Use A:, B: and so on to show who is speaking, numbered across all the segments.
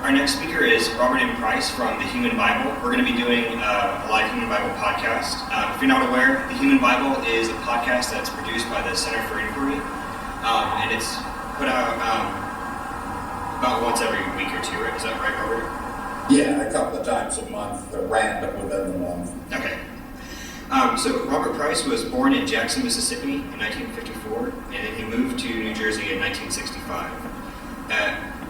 A: Our next speaker is Robert M. Price from The Human Bible. We're going to be doing a live Human Bible podcast. If you're not aware, The Human Bible is a podcast that's produced by the Center for Inquiry, and it's put out about once every week or two, right? Is that right, Robert?
B: Yeah, a couple of times a month, random within the month.
A: Okay. So Robert Price was born in Jackson, Mississippi in 1954, and then he moved to New Jersey in 1965.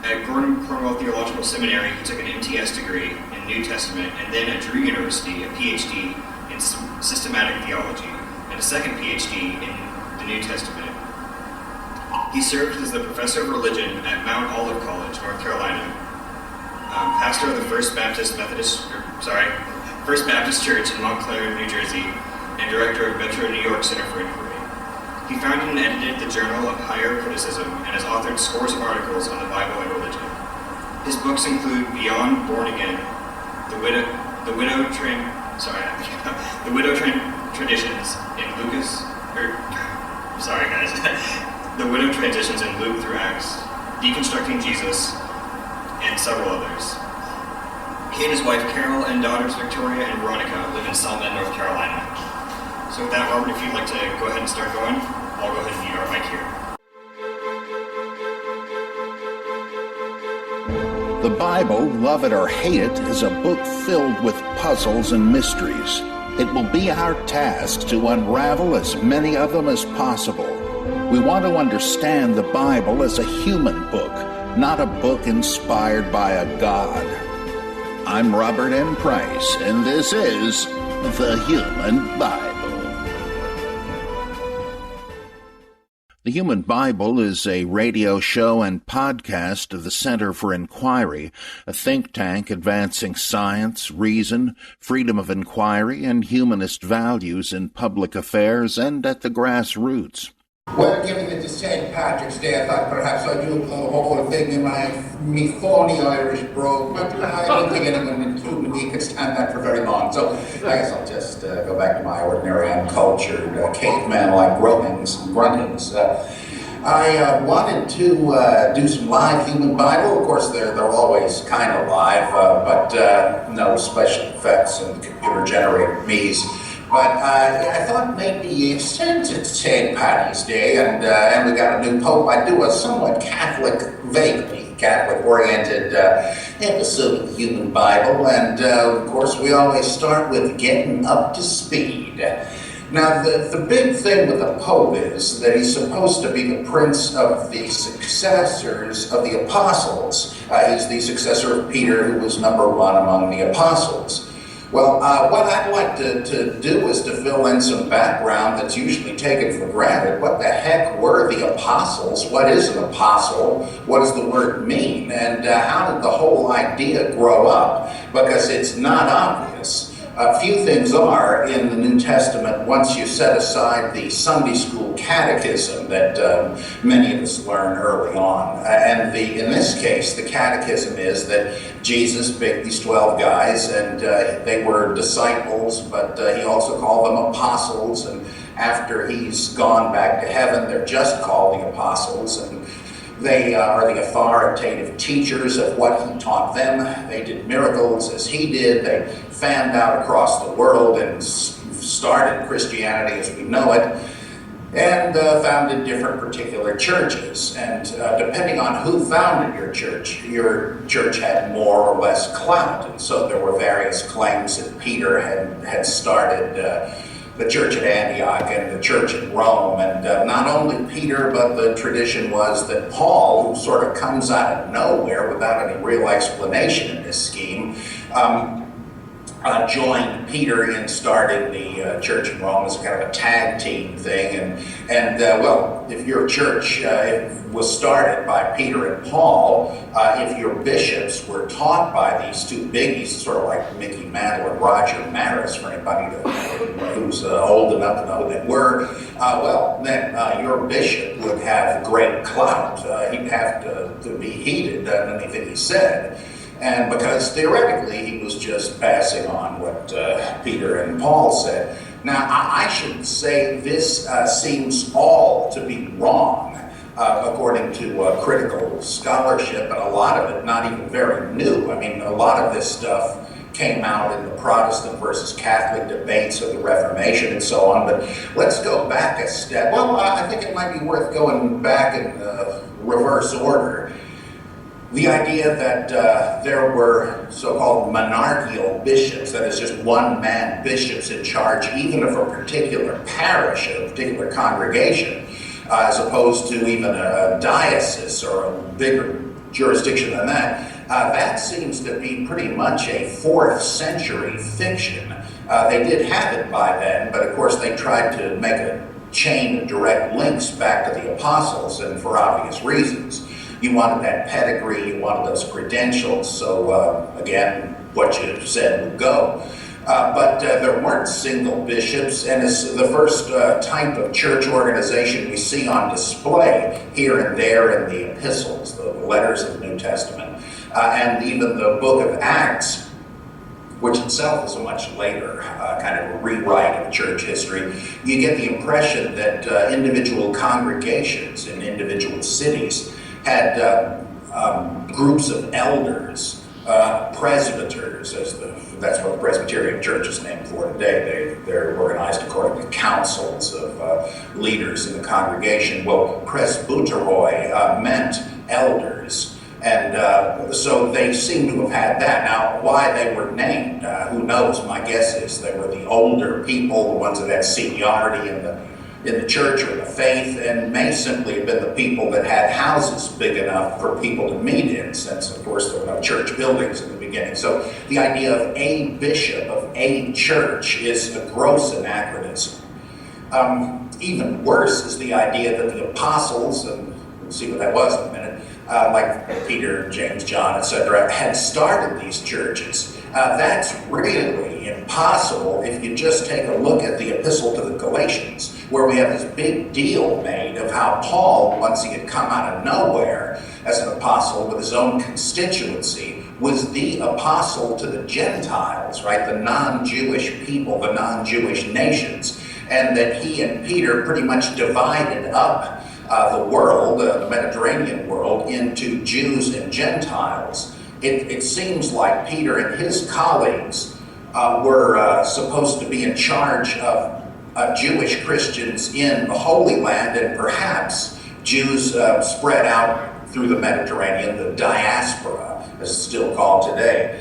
A: At Gordon Cornwell Theological Seminary, he took an MTS degree in New Testament, and then at Drew University, a PhD in systematic theology, and a second PhD in the New Testament. He served as the professor of religion at Mount Olive College, North Carolina, pastor of the First Baptist Church in Montclair, New Jersey, and director of Metro New York Center for Inquiry. He founded and edited the Journal of Higher Criticism and has authored scores of articles on the Bible and religion. His books include Beyond Born Again, The Widow Traditions in The Widow Traditions in Luke through Acts, Deconstructing Jesus, and several others. He and his wife Carol and daughters Victoria and Veronica live in Selma, North Carolina. So with that, Robert, if you'd like to go ahead and start going, I'll go ahead and mute our mic here.
C: The Bible, love it or hate it, is a book filled with puzzles and mysteries. It will be our task to unravel as many of them as possible. We want to understand the Bible as a human book, not a book inspired by a God. I'm Robert M. Price, and this is The Human Bible. The Human Bible is a radio show and podcast of the Center for Inquiry, a think tank advancing science, reason, freedom of inquiry, and humanist values in public affairs and at the grassroots.
B: Well, given it is St. Patrick's Day, I thought perhaps I'd do a whole thing in me phony Irish brogue, but I don't think anyone, including me, could stand that for very long. So I guess I'll just go back to my ordinary uncultured caveman-like gruntings. I wanted to do some live Human Bible. Of course, they're always kind of live, but no special effects and computer-generated me's. But I thought maybe since it's St. Patty's Day and we got a new Pope, I'd do a somewhat vaguely Catholic-oriented episode of the Human Bible. And of course, we always start with getting up to speed. Now, the big thing with the Pope is that he's supposed to be the prince of the successors of the apostles. He's the successor of Peter, who was number one among the apostles. Well, what I'd like to do is to fill in some background that's usually taken for granted. What the heck were the apostles? What is an apostle? What does the word mean? And how did the whole idea grow up? Because it's not obvious. A few things are in the New Testament once you set aside the Sunday school catechism that many of us learn early on. And in this case, the catechism is that Jesus picked these 12 guys, and they were disciples, but he also called them apostles. And after he's gone back to heaven, they're just called the apostles. And they are the authoritative teachers of what he taught them. They did miracles as he did. They fanned out across the world and started Christianity as we know it, and founded different particular churches. And depending on who founded your church had more or less clout. And so there were various claims that Peter had started the church at Antioch and the church in Rome. And not only Peter, but the tradition was that Paul, who sort of comes out of nowhere without any real explanation in this scheme, joined Peter in starting the church in Rome as kind of a tag team thing. And well, if your church was started by Peter and Paul, if your bishops were taught by these two biggies, sort of like Mickey Mantle and Roger Maris, for anybody who's old enough to know who they were, well, then your bishop would have great clout. He'd have to be heeded on anything he said. And because theoretically he was just passing on what Peter and Paul said. Now, I should say this seems all to be wrong. according to critical scholarship, and a lot of it not even very new. I mean, a lot of this stuff came out in the Protestant versus Catholic debates of the Reformation and so on, but let's go back a step. Well, I think it might be worth going back in reverse order. The idea that there were so-called monarchical bishops, that is just one-man bishops in charge even of a particular parish, a particular congregation, as opposed to even a diocese or a bigger jurisdiction than that, that seems to be pretty much a 4th century fiction. They did have it by then, but of course they tried to make a chain of direct links back to the apostles, and for obvious reasons. You wanted that pedigree, you wanted those credentials, so again, what you said would go. But there weren't single bishops, and it's the first type of church organization we see on display here and there in the epistles, the letters of the New Testament, and even the book of Acts, which itself is a much later kind of rewrite of church history. You get the impression that individual congregations in individual cities had groups of elders, presbyters, that's what the Presbyterian Church is named for today. They're organized according to councils of leaders in the congregation. Well, presbyteroi meant elders, and so they seem to have had that. Now, why they were named, who knows? My guess is they were the older people, the ones that had seniority in the church or the faith, and may simply have been the people that had houses big enough for people to meet in, since of course there were no church buildings in the beginning. So the idea of a bishop of a church is a gross anachronism. Even worse is the idea that the apostles, and we'll see what that was in a minute, like Peter, James, John, etc., had started these churches. That's really impossible if you just take a look at the Epistle to the Galatians, where we have this big deal made of how Paul, once he had come out of nowhere as an apostle with his own constituency, was the apostle to the Gentiles, right? The non-Jewish people, the non-Jewish nations, and that he and Peter pretty much divided up the world, the Mediterranean world, into Jews and Gentiles. It seems like Peter and his colleagues were supposed to be in charge of Jewish Christians in the Holy Land, and perhaps Jews spread out through the Mediterranean, the diaspora, as it's still called today.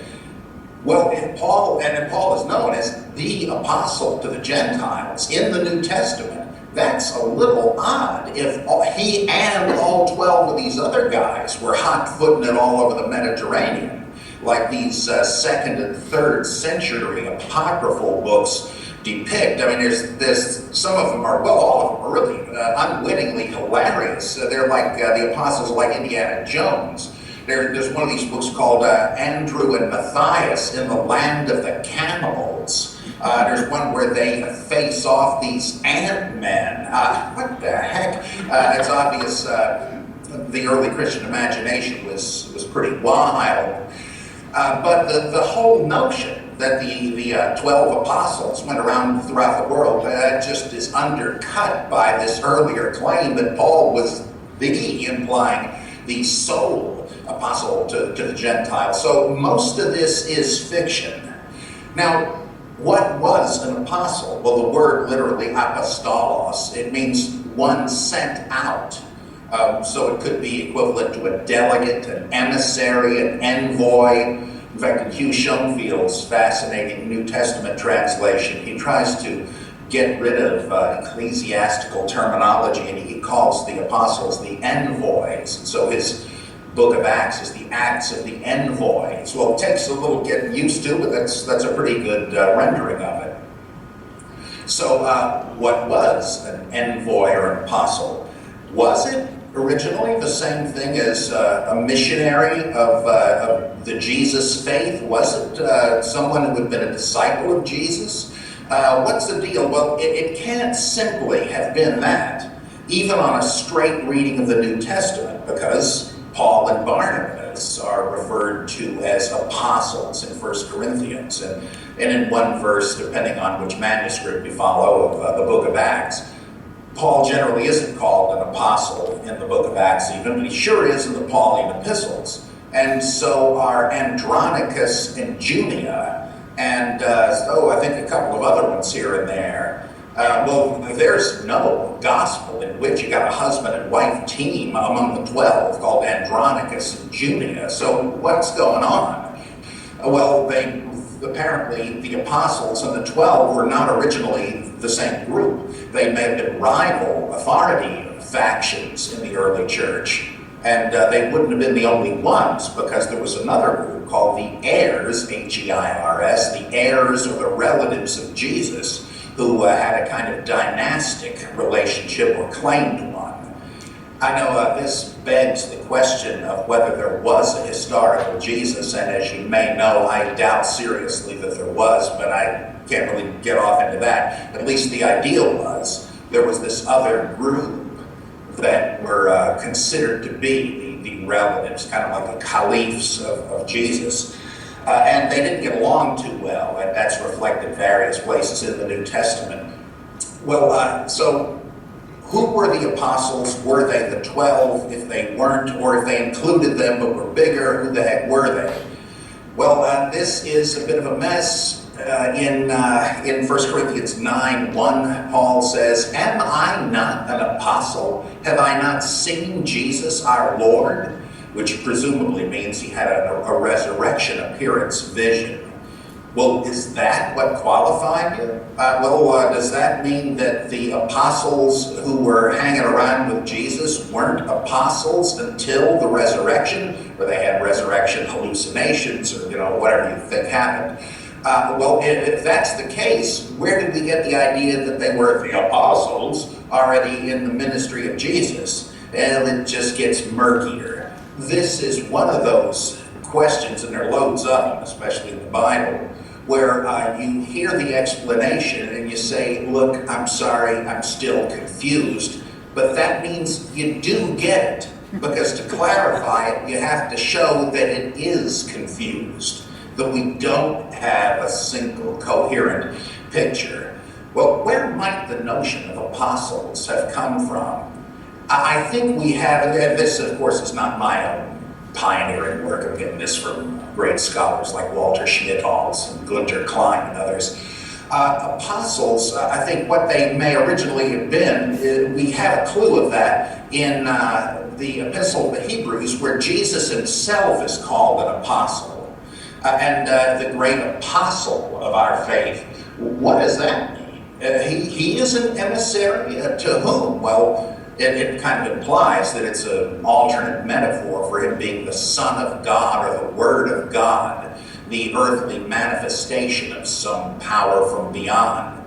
B: Well, Paul is known as the apostle to the Gentiles in the New Testament. That's a little odd if he and all 12 of these other guys were hot-footing it all over the Mediterranean, like these 2nd and 3rd century apocryphal books depict. I mean, there's some of them are, well, all of them are really unwittingly hilarious. They're like the apostles are like Indiana Jones. There's one of these books called Andrew and Matthias in the Land of the Cannibals. There's one where they face off these ant-men. What the heck? It's obvious the early Christian imagination was pretty wild. But the whole notion that the 12 apostles went around throughout the world just is undercut by this earlier claim that Paul was implying the sole apostle to the Gentiles. So most of this is fiction. Now, what was an apostle? Well, the word literally apostolos, it means one sent out. So it could be equivalent to a delegate, an emissary, an envoy. In fact, in Hugh Schonfield's fascinating New Testament translation, he tries to get rid of ecclesiastical terminology, and he calls the apostles the envoys. And so his book of Acts is the Acts of the Envoys. Well, it takes a little getting used to, but that's a pretty good rendering of it. So what was an envoy or an apostle? Was it originally the same thing as a missionary of the Jesus faith? Was it someone who had been a disciple of Jesus? What's the deal? Well, it can't simply have been that, even on a straight reading of the New Testament, because Paul and Barnabas are referred to as apostles in 1 Corinthians, and in one verse, depending on which manuscript you follow of the book of Acts, Paul generally isn't called an apostle in the book of Acts even, but he sure is in the Pauline epistles. And so are Andronicus and Junia, and I think a couple of other ones here and there. Well, there's no gospel in which you got a husband and wife team among the 12 called Andronicus and Junia. So what's going on? Well, apparently the apostles and the 12 were not originally the same group. They may have been rival authority factions in the early church. And they wouldn't have been the only ones, because there was another group called the heirs, H-E-I-R-S, the heirs or the relatives of Jesus, who had a kind of dynastic relationship or claim to one. I know this begs the question of whether there was a historical Jesus, and as you may know, I doubt seriously that there was, but I can't really get off into that. At least the idea was there was this other group that were considered to be the relatives, kind of like the caliphs of Jesus. And they didn't get along too well, and that's reflected various places in the New Testament. Well, so who were the apostles? Were they the 12 if they weren't, or if they included them but were bigger, who the heck were they? Well, this is a bit of a mess. In 1 Corinthians 9:1, Paul says, "Am I not an apostle? Have I not seen Jesus our Lord?" Which presumably means he had a resurrection appearance vision. Well, is that what qualified you? Does that mean that the apostles who were hanging around with Jesus weren't apostles until the resurrection, or they had resurrection hallucinations, or whatever you think happened? If that's the case, where did we get the idea that they were the apostles already in the ministry of Jesus? And it just gets murkier. This is one of those questions, and there are loads of them, especially in the Bible, where you hear the explanation and you say, look, I'm sorry, I'm still confused. But that means you do get it, because to clarify it, you have to show that it is confused, that we don't have a single coherent picture. Well, where might the notion of apostles have come from? I think we have, and this of course is not my own pioneering work, I'm getting this from great scholars like Walter Schmidhals and Gunter Klein and others. Apostles, I think what they may originally have been, we have a clue of that in the Epistle of the Hebrews, where Jesus himself is called an apostle. And the great apostle of our faith. What does that mean? He is an emissary to whom? Well, it kind of implies that it's an alternate metaphor for him being the Son of God or the Word of God, the earthly manifestation of some power from beyond.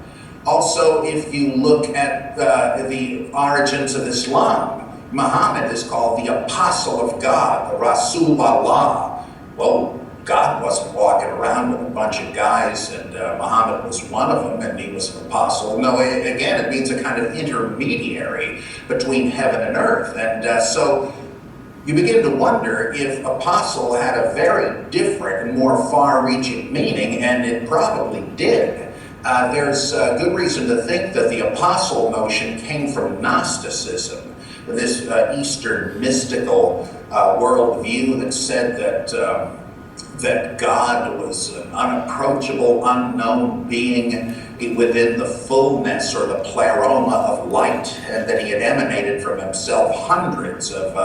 B: Also, if you look at the origins of Islam, Muhammad is called the Apostle of God, the Rasul Allah. Well, God wasn't walking around with a bunch of guys, and Muhammad was one of them, and he was an apostle. No, again, it means a kind of intermediary between heaven and earth. And so you begin to wonder if apostle had a very different and more far-reaching meaning, and it probably did. There's good reason to think that the apostle notion came from Gnosticism, this Eastern mystical worldview that said that God was an unapproachable, unknown being within the fullness or the pleroma of light, and that he had emanated from himself hundreds of,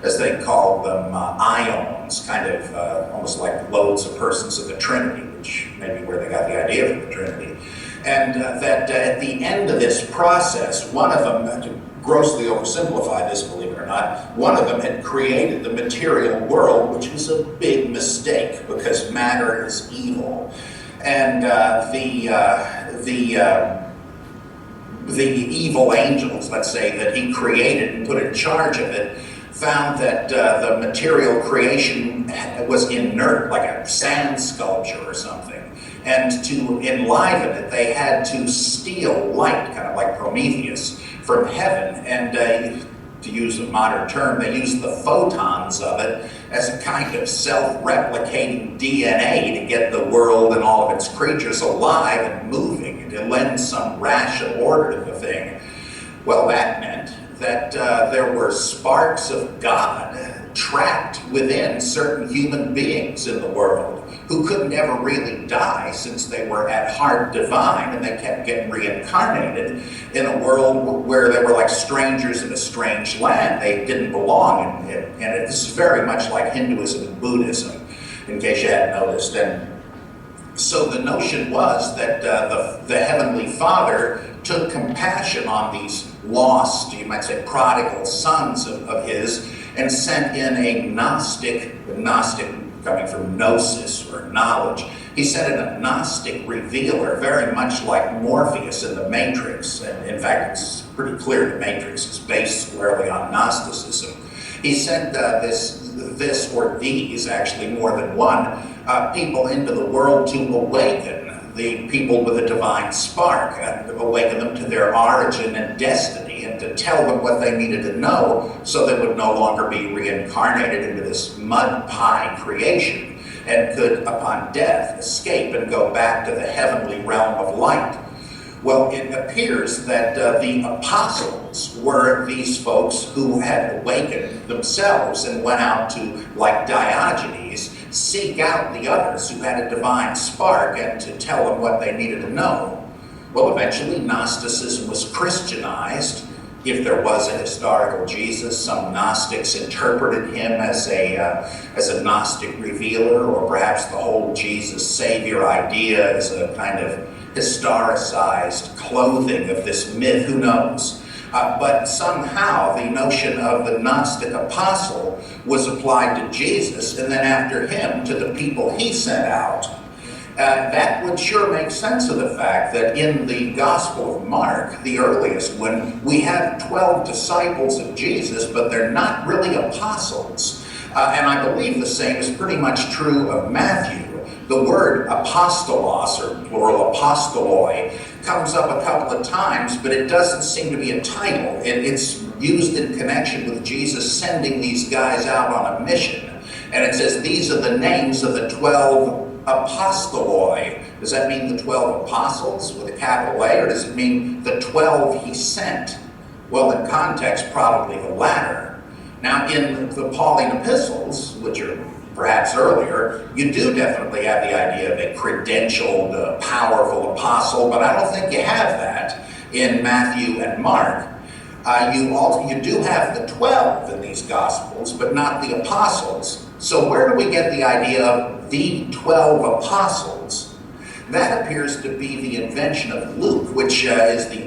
B: as they call them, ions, kind of almost like loads of persons of the Trinity, which may be where they got the idea for the Trinity. And that at the end of this process, one of them, to grossly oversimplify this, believe it or not, one of them had created the material world, which was a big mistake, because matter is evil. And the evil angels, let's say, that he created and put in charge of it, found that the material creation was inert, like a sand sculpture or something. And to enliven it, they had to steal light, kind of like Prometheus, from heaven. And to use a modern term, they used the photons of it as a kind of self-replicating DNA to get the world and all of its creatures alive and moving, and to lend some rational order to the thing. Well, that meant that there were sparks of God trapped within certain human beings in the world who couldn't ever really die since they were at heart divine, and they kept getting reincarnated in a world where they were like strangers in a strange land. They didn't belong in it. And this is very much like Hinduism and Buddhism, in case you hadn't noticed. And so the notion was that the Heavenly Father took compassion on these lost, you might say prodigal sons of his, and sent in a Gnostic coming from gnosis or knowledge, he sent in a Gnostic revealer, very much like Morpheus in the Matrix. And in fact, it's pretty clear the Matrix is based squarely on Gnosticism. He sent this or these, actually more than one, people into the world to awaken the people with a divine spark, and awaken them to their origin and destiny, and to tell them what they needed to know so they would no longer be reincarnated into this mud pie creation, and could, upon death, escape and go back to the heavenly realm of light. Well, it appears that the apostles were these folks who had awakened themselves and went out to, like Diogenes, seek out the others who had a divine spark and to tell them what they needed to know. Well, eventually Gnosticism was Christianized. If there was a historical Jesus, some Gnostics interpreted him as a Gnostic revealer, or perhaps the whole Jesus Savior idea as a kind of historicized clothing of this myth, who knows? But somehow the notion of the Gnostic apostle was applied to Jesus, and then after him to the people he sent out. That would sure make sense of the fact that in the Gospel of Mark, the earliest one, we have 12 disciples of Jesus, but they're not really apostles. And I believe the same is pretty much true of Matthew. The word apostolos, or plural apostoloi, comes up a couple of times, but it doesn't seem to be a title. It's used in connection with Jesus sending these guys out on a mission. And it says, these are the names of the 12 apostoloi. Does that mean the 12 apostles with a capital A, or does it mean the 12 he sent? Well, in context, probably the latter. Now, in the Pauline epistles, which are perhaps earlier, you do definitely have the idea of a credentialed, powerful apostle, but I don't think you have that in Matthew and Mark. You do have the 12 in these Gospels, but not the apostles. So where do we get the idea of the 12 apostles? That appears to be the invention of Luke, which is the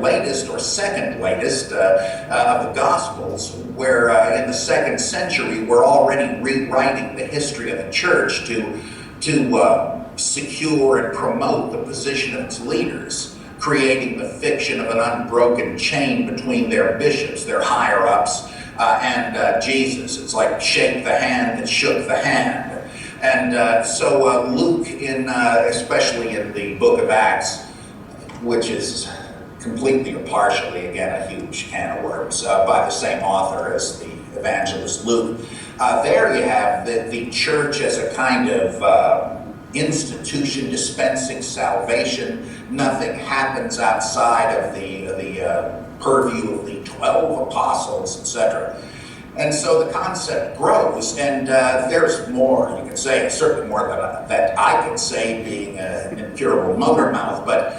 B: latest or second latest of the Gospels, where in the 2nd century we're already rewriting the history of the church to secure and promote the position of its leaders, creating the fiction of an unbroken chain between their bishops, their higher-ups, and Jesus. It's like shake the hand that shook the hand. And so Luke, especially in the book of Acts, which is completely or partially, again, a huge can of worms, by the same author as the evangelist Luke, there you have the church as a kind of institution dispensing salvation. Nothing happens outside of the purview of the 12 apostles, etc. And so the concept grows, and there's more you can say, certainly more that I could say, being an incurable motor mouth, but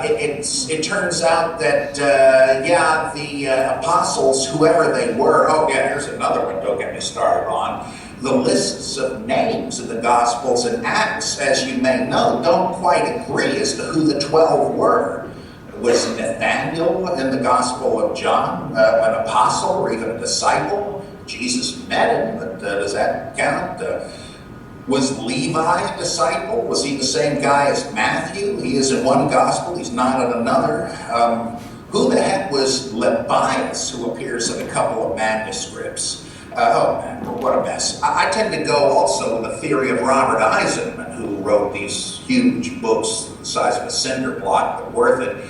B: it turns out that, the apostles, whoever they were, here's another one, don't get me started on, the lists of names in the Gospels and Acts, as you may know, don't quite agree as to who the 12 were. Was Nathaniel in the Gospel of John an apostle or even a disciple? Jesus met him, but does that count? Was Levi a disciple? Was he the same guy as Matthew? He is in one Gospel, he's not in another. Who the heck was Lebbaeus, who appears in a couple of manuscripts? What a mess. I tend to go also with the theory of Robert Eisenman, who wrote these huge books the size of a cinder block, but worth it.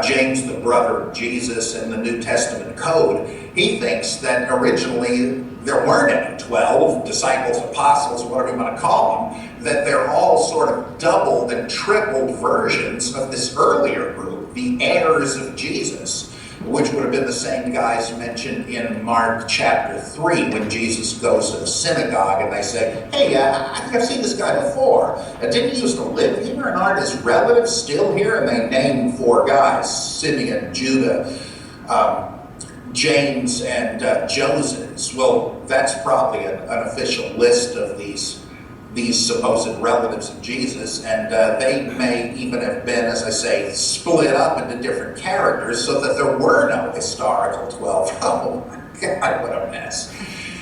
B: James, the brother of Jesus, in the New Testament Code. He thinks that originally there weren't any 12 disciples, apostles, whatever you want to call them, that they're all sort of doubled and tripled versions of this earlier group, the heirs of Jesus. which would have been the same guys mentioned in Mark chapter 3 when Jesus goes to the synagogue and they say, hey, I think I've seen this guy before. Didn't he used to live here, and aren't his relatives still here? And they name 4 guys: Simeon, Judah, James, and Joseph. Well, that's probably an official list of these supposed relatives of Jesus, and they may even have been, as I say, split up into different characters so that there were no historical 12. Oh my God, what a mess.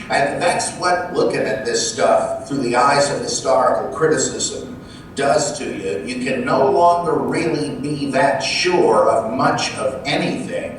B: And that's what looking at this stuff through the eyes of historical criticism does to you. You can no longer really be that sure of much of anything.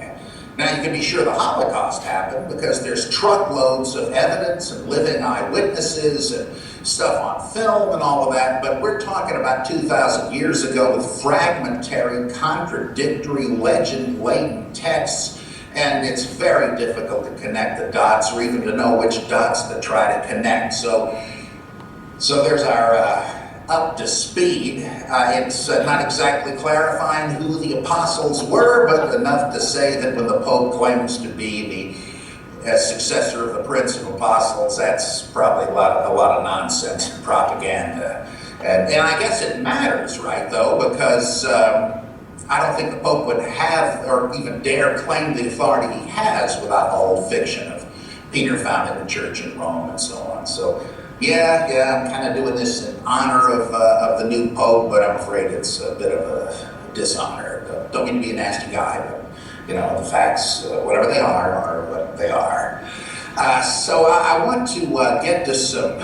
B: Now, you can be sure the Holocaust happened because there's truckloads of evidence and living eyewitnesses and stuff on film and all of that, but we're talking about 2,000 years ago with fragmentary, contradictory, legend-laden texts, and it's very difficult to connect the dots or even to know which dots to try to connect. So there's our up to speed. It's not exactly clarifying who the apostles were, but enough to say that when the Pope claims to be the successor of the Prince of Apostles, that's probably a lot of nonsense and propaganda. And I guess it matters, right, though, because I don't think the Pope would have or even dare claim the authority he has without the whole fiction of Peter founded the church in Rome and so on. So yeah, I'm kind of doing this in honor of the new Pope, but I'm afraid it's a bit of a dishonor. Don't mean to be a nasty guy, but the facts, whatever they are what they are. So I want to get to some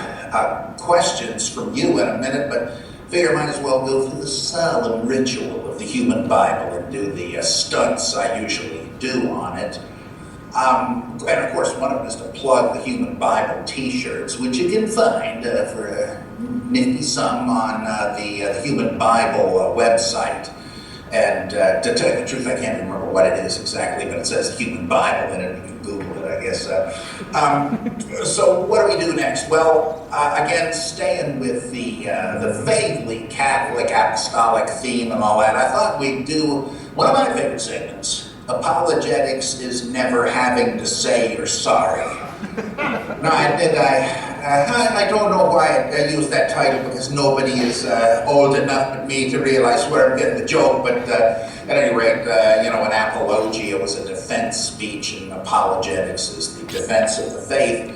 B: questions from you in a minute, but figure I might as well go through the solemn ritual of the human Bible and do the stunts I usually do on it. And of course, one of them is to plug the Human Bible t-shirts, which you can find for a nifty sum on the Human Bible website. And to tell you the truth, I can't remember what it is exactly, but it says Human Bible in it. You can Google it, I guess. So what do we do next? Well, again, staying with the vaguely Catholic apostolic theme and all that, I thought we'd do one of my favorite segments. Apologetics is never having to say you're sorry. No, I don't know why I used that title, because nobody is old enough but me to realize where I'm getting the joke, but at any rate, an apologia was a defense speech, and apologetics is the defense of the faith.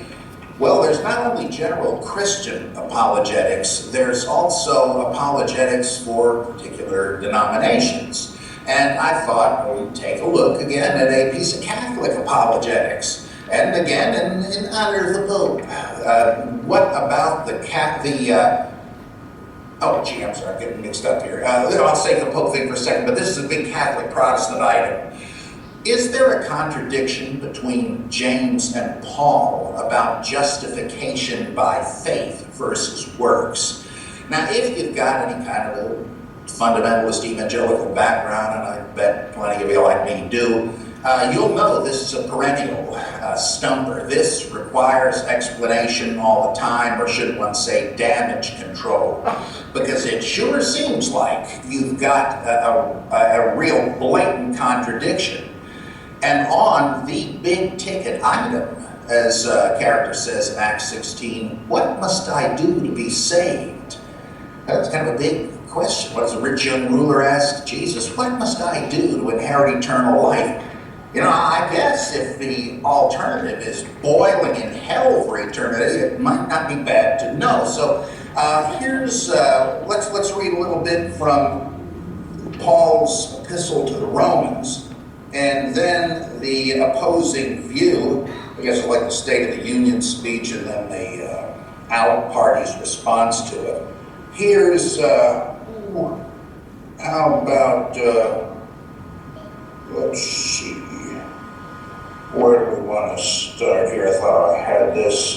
B: Well, there's not only general Christian apologetics, there's also apologetics for particular denominations. And I thought we'd take a look again at a piece of Catholic apologetics. And again, in honor of the Pope. What about I'm sorry, I'm getting mixed up here. I'll say the Pope thing for a second, but this is a big Catholic Protestant item. Is there a contradiction between James and Paul about justification by faith versus works? Now, if you've got any kind of a fundamentalist evangelical background, and I bet plenty of you like me do, you'll know this is a perennial stumper. This requires explanation all the time, or should one say damage control, because it sure seems like you've got a real blatant contradiction. And on the big ticket item, as a character says in Acts 16, what must I do to be saved? That's kind of a big question. What does a rich young ruler ask Jesus? What must I do to inherit eternal life? I guess if the alternative is boiling in hell for eternity, it might not be bad to know. So here's, let's read a little bit from Paul's epistle to the Romans, and then the opposing view. I guess I'd like the State of the Union speech and then the out party's response to it. Here's, how about, let's see, where do we want to start here? I thought I had this,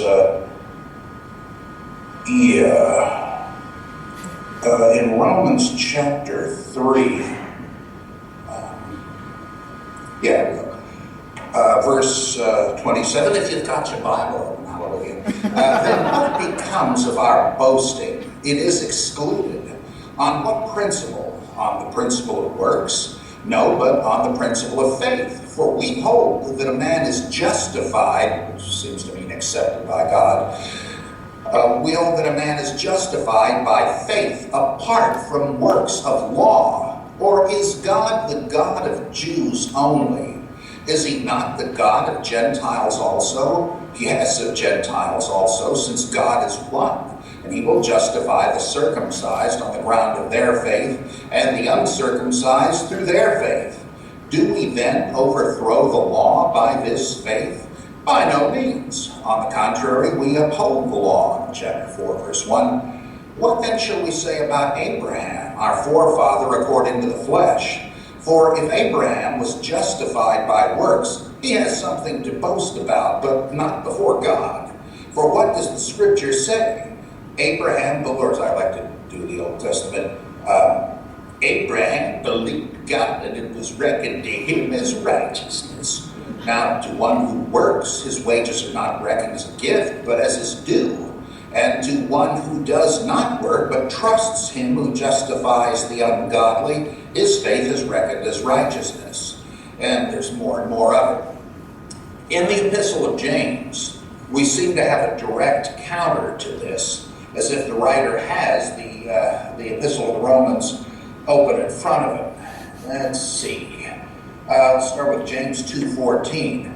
B: in Romans chapter 3, verse 27, if you've got your Bible, hallelujah. Then what becomes of our boasting? It is excluded. On what principle? On the principle of works? No, but on the principle of faith. For we hold that a man is justified, which seems to mean accepted by God, we hold that a man is justified by faith apart from works of law. Or is God the God of Jews only? Is he not the God of Gentiles also? Yes, of Gentiles also, since God is one. And he will justify the circumcised on the ground of their faith, and the uncircumcised through their faith. Do we then overthrow the law by this faith? By no means. On the contrary, we uphold the law. Chapter 4, verse 1. What then shall we say about Abraham, our forefather according to the flesh? For if Abraham was justified by works, he has something to boast about, but not before God. For what does the scripture say? Abraham, as I like to do the Old Testament, Abraham believed God, and it was reckoned to him as righteousness. Now, to one who works, his wages are not reckoned as a gift, but as his due. And to one who does not work, but trusts him who justifies the ungodly, his faith is reckoned as righteousness. And there's more and more of it. In the Epistle of James, we seem to have a direct counter to this, as if the writer has the Epistle of the Romans open in front of him. Let's see. I'll start with James 2:14.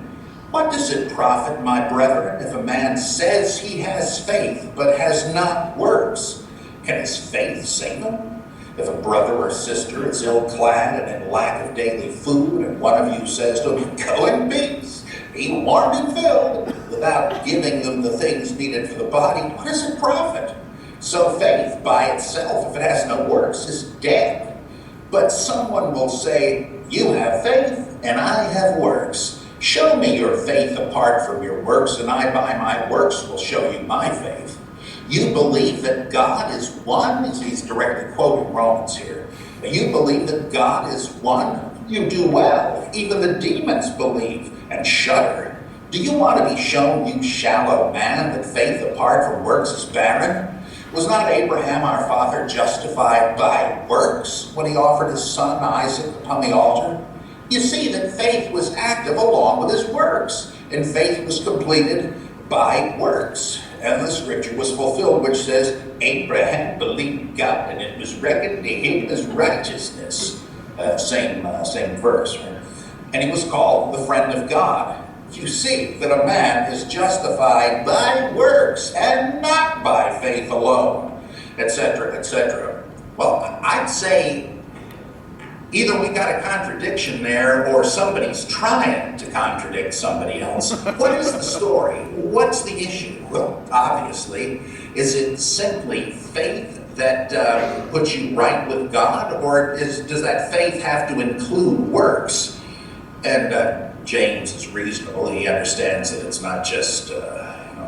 B: What does it profit, my brethren, if a man says he has faith, but has not works? Can his faith save him? If a brother or sister is ill-clad and in lack of daily food, and one of you says to him, go in peace, be warmed and filled, without giving them the things needed for the body, what does it profit? So faith by itself, if it has no works, is dead. But someone will say, you have faith, and I have works. Show me your faith apart from your works, and I by my works will show you my faith. You believe that God is one? He's directly quoting Romans here. You believe that God is one? You do well. Even the demons believe and shudder. Do you want to be shown, you shallow man, that faith apart from works is barren? Was not Abraham our father justified by works when he offered his son Isaac upon the altar? You see that faith was active along with his works, and faith was completed by works. And the scripture was fulfilled, which says, Abraham believed God, and it was reckoned to him as righteousness. Same verse. Right? And he was called the friend of God. You see that a man is justified by works and not by faith alone, etc., etc. Well, I'd say either we got a contradiction there or somebody's trying to contradict somebody else. What is the story? What's the issue? Well, obviously, is it simply faith that puts you right with God, or does that faith have to include works? And James is reasonable. He understands that it's not just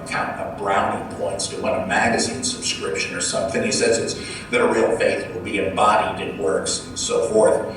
B: counting up brownie points to win a magazine subscription or something. He says it's that a real faith will be embodied in works and so forth.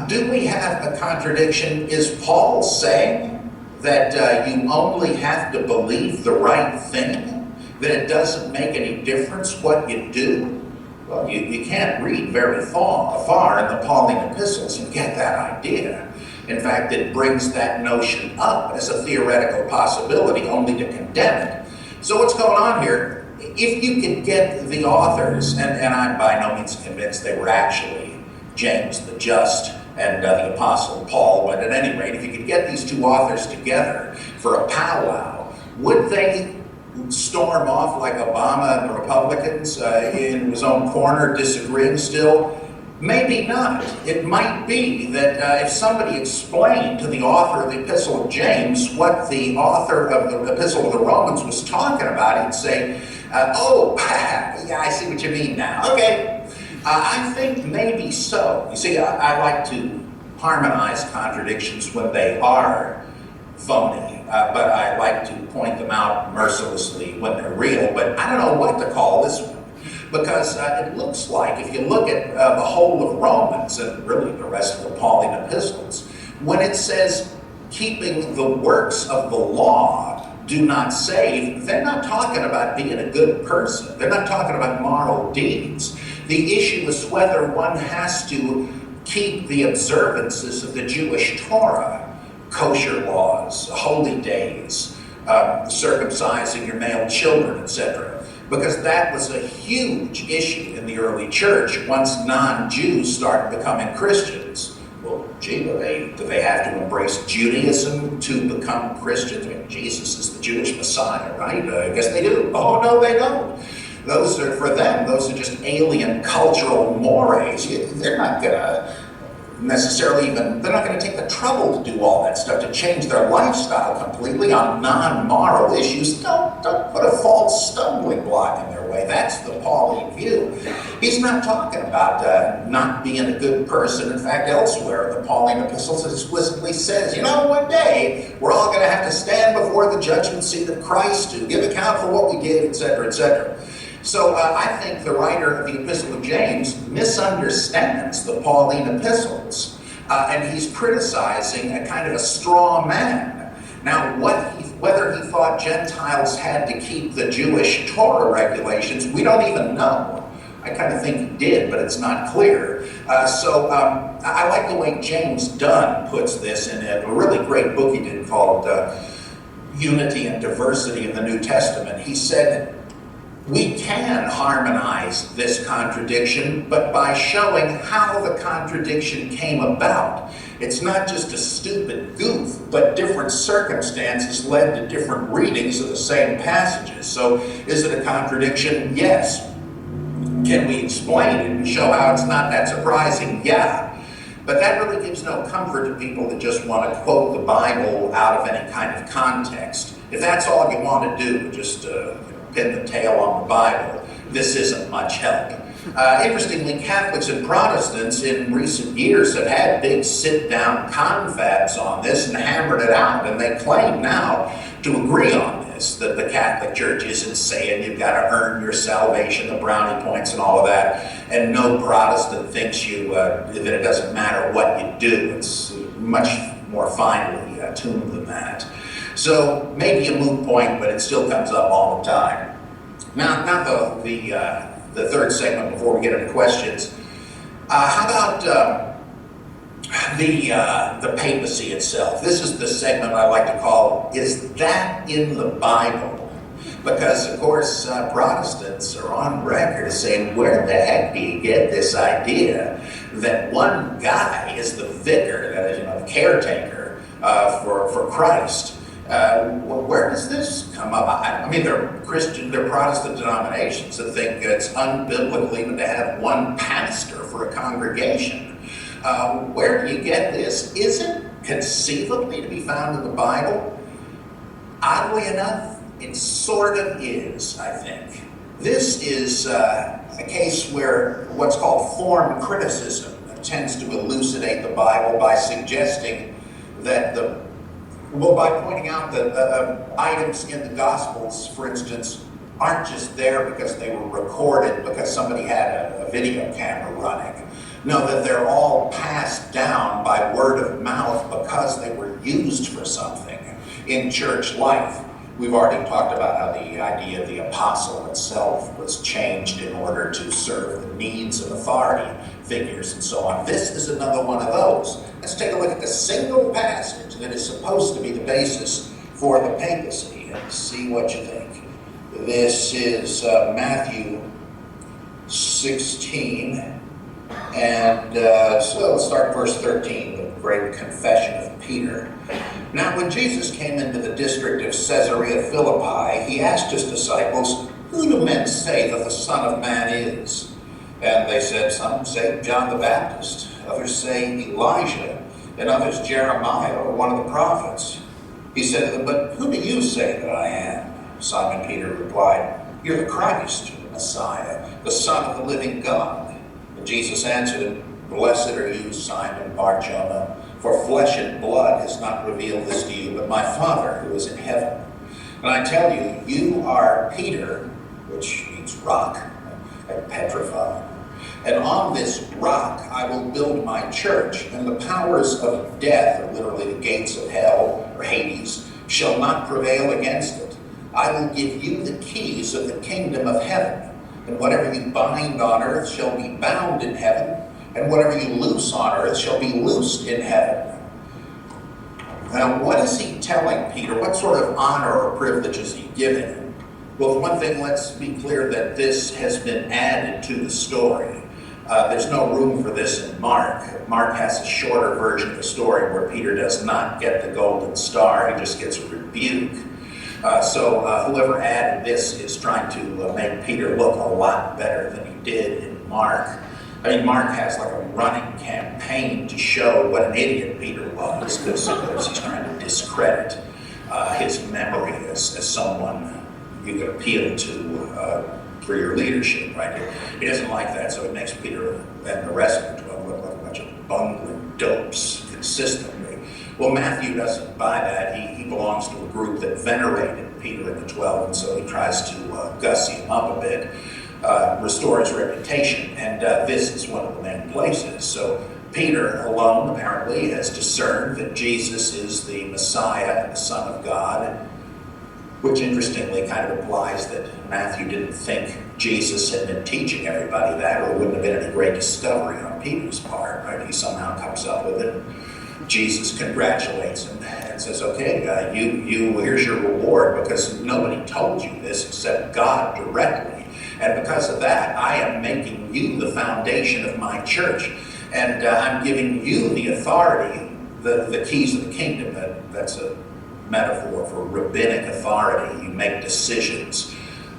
B: Do we have a contradiction? Is Paul saying that you only have to believe the right thing? That it doesn't make any difference what you do? Well, you can't read very far in the Pauline epistles and get that idea. In fact, it brings that notion up as a theoretical possibility only to condemn it. So what's going on here? If you could get the authors, and I'm by no means convinced they were actually James the Just and the Apostle Paul, but at any rate, if you could get these two authors together for a powwow, would they storm off like Obama and the Republicans in his own corner, disagreeing still? Maybe not. It might be that if somebody explained to the author of the Epistle of James what the author of the Epistle of the Romans was talking about, he'd say, oh, yeah, I see what you mean now. Okay, I think maybe so. You see, I like to harmonize contradictions when they are phony, but I like to point them out mercilessly when they're real, but I don't know what to call this one. Because it looks like, if you look at the whole of Romans, and really the rest of the Pauline epistles, when it says keeping the works of the law do not save, they're not talking about being a good person. They're not talking about moral deeds. The issue is whether one has to keep the observances of the Jewish Torah, kosher laws, holy days, circumcising your male children, etc. Because that was a huge issue in the early church once non-Jews started becoming Christians. Well, gee, do they have to embrace Judaism to become Christians? I mean, Jesus is the Jewish Messiah, right? I guess they do. Oh, no, they don't. Those are, for them, those are just alien cultural mores. They're not going to necessarily even, they're not going to take the trouble to do all that stuff, to change their lifestyle completely on non-moral issues. Don't put a false stumbling block in their way. That's the Pauline view. He's not talking about not being a good person. In fact, elsewhere, the Pauline epistles explicitly says, one day, we're all going to have to stand before the judgment seat of Christ to give account for what we did, etc., etc. So I think the writer of the Epistle of James misunderstands the Pauline epistles, and he's criticizing a kind of a straw man. Now, whether he thought Gentiles had to keep the Jewish Torah regulations, we don't even know. I kind of think he did, but it's not clear. I like the way James Dunn puts this in a really great book he did called Unity and Diversity in the New Testament. He said, we can harmonize this contradiction, but by showing how the contradiction came about. It's not just a stupid goof, but different circumstances led to different readings of the same passages. So is it a contradiction? Yes. Can we explain it and show how it's not that surprising? Yeah. But that really gives no comfort to people that just want to quote the Bible out of any kind of context. If that's all you want to do, just pin the tail on the Bible, this isn't much help. Interestingly, Catholics and Protestants in recent years have had big sit-down confabs on this and hammered it out, and they claim now to agree on this, that the Catholic Church isn't saying you've got to earn your salvation, the brownie points and all of that, and no Protestant thinks that it doesn't matter what you do. It's much more finely tuned than that. So maybe a moot point, but it still comes up all the time. Now the third segment before we get into questions. How about the papacy itself? This is the segment I like to call, is that in the Bible? Because, of course, Protestants are on record saying, where the heck do you get this idea that one guy is the vicar, that is, the caretaker for Christ? Where does this come up? I mean, there are Protestant denominations that think it's unbiblical even to have one pastor for a congregation. Where do you get this? Is it conceivably to be found in the Bible? Oddly enough, it sort of is, I think. This is a case where what's called form criticism tends to elucidate the Bible by suggesting that by pointing out that items in the Gospels, for instance, aren't just there because they were recorded because somebody had a video camera running. No, that they're all passed down by word of mouth because they were used for something in church life. We've already talked about how the idea of the apostle itself was changed in order to serve the needs of authority figures and so on. This is another one of those. Let's take a look at the single passage that is supposed to be the basis for the papacy and see what you think. This is Matthew 16, and so let's start verse 13, the great confession of Peter. Now when Jesus came into the district of Caesarea Philippi, he asked his disciples, who do men say that the Son of Man is? And they said, some say John the Baptist, others say Elijah, and others Jeremiah or one of the prophets. He said to them, but who do you say that I am? Simon Peter replied, you're the Christ, the Messiah, the Son of the living God. And Jesus answered, blessed are you, Simon Bar-Jonah, for flesh and blood has not revealed this to you, but my Father who is in heaven. And I tell you, you are Peter, which means rock, and petrified. And on this rock I will build my church, and the powers of death, or literally the gates of hell, or Hades, shall not prevail against it. I will give you the keys of the kingdom of heaven, and whatever you bind on earth shall be bound in heaven, and whatever you loose on earth shall be loosed in heaven. Now, what is he telling Peter? What sort of honor or privilege is he giving him? Well, for one thing, let's be clear that this has been added to the story. There's no room for this in Mark. Mark has a shorter version of the story where Peter does not get the golden star, he just gets a rebuke. So whoever added this is trying to make Peter look a lot better than he did in Mark. I mean, Mark has like a running campaign to show what an idiot Peter was, because he's trying to discredit his memory as someone you could appeal to for your leadership, right? He doesn't like that, so it makes Peter and the rest of the 12 look like a bunch of bungling dopes consistently. Well, Matthew doesn't buy that. He belongs to a group that venerated Peter and the 12, and so he tries to gussy him up a bit, restore his reputation, and this is one of the main places. So Peter alone apparently has discerned that Jesus is the Messiah and the Son of God, which interestingly kind of implies that Matthew didn't think Jesus had been teaching everybody that, or it wouldn't have been any great discovery on Peter's part, right? He somehow comes up with it. Jesus congratulates him and says, okay, here's your reward, because nobody told you this except God directly. And because of that, I am making you the foundation of my church. And I'm giving you the authority, the keys of the kingdom. That's a metaphor for rabbinic authority. You make decisions.